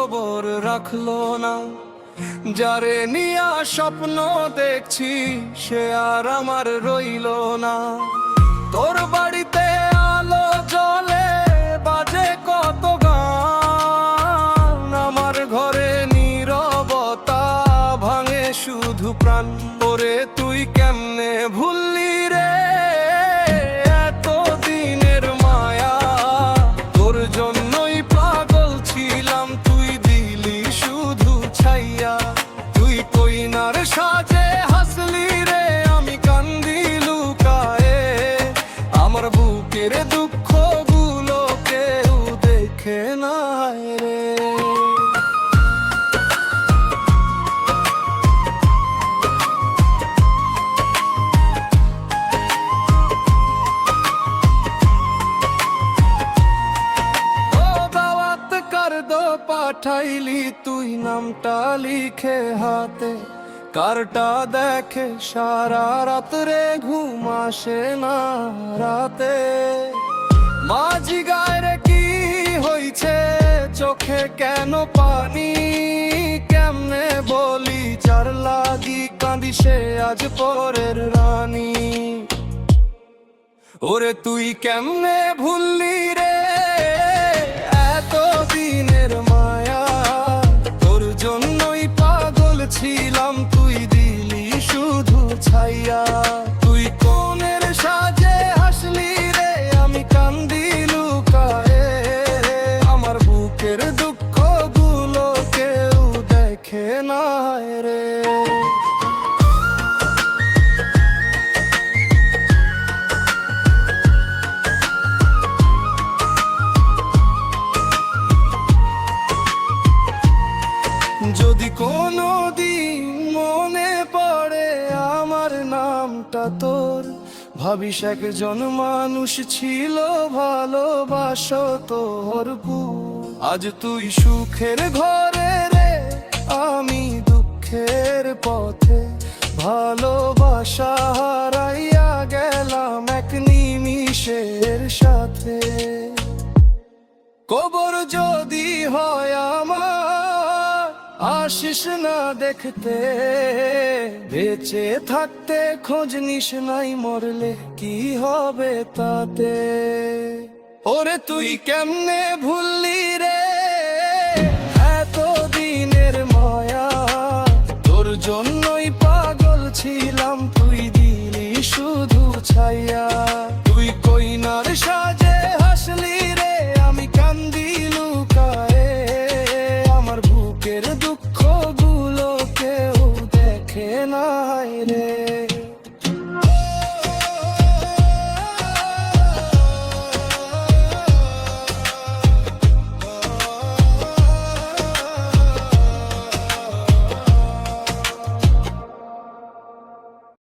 খবর রাখলো না। যারে নিয়া স্বপ্ন দেখছি সে আর আমার রইলো না। তোর বাড়িতে আলো জ্বলে, বাজে কত গান, আমার ঘরে নীরবতা ভাঙে শুধু প্রাণ। ওরে তুই কেমনে ভুললি রে এত দিনের মায়া, তোর জন্যই পাগল ছিলাম, তুই দিলি শুধু ছাইয়া। তুই কইনার সাজে হাসলি রে, আমি কান্দি লুকায়ে, আমার বুকের দুঃখ গুলো কেউ দেখে না রে। পাঠাইলি তুই নামটা লিখে হাতে, কারটা দেখে সারা রাত রে, ঘুম আসে না রাতে। মাঝি গায়ের কি হইছে, চোখে কেন পানি, কেমনে বলি যার লাগি কাঁদি সে আজ পরের রানী। ওরে তুই কেমনে ভুললি রে এত দিনের মায়া, তোর জন্যই পাগল ছিলাম, তুই দিলি শুধু ছাইয়া। তুই কোনের সাজে হাসলি রে, আমি কান্দি লুকায়ে, আমার বুকের দুঃখ গুলো কেউ দেখে না রে। যদি কোনো দিন মনে পড়ে আমার নামটা তোর, ভাবিস একজন মানুষ ছিল ভালোবাসো তোর বুক। আজ তুই সুখের ঘরে রে, আমি দুঃখের পথে, ভালোবাসা হারাইয়া গেলাম এক নিমিষের সাথে। কবর যদি হয় আমার, আসিস না দেখতে, বেঁচে থাকতে খোঁজ নিস নাই, মরলে কি হবে তাতে। ওরে তুই কেমনে ভুললি রে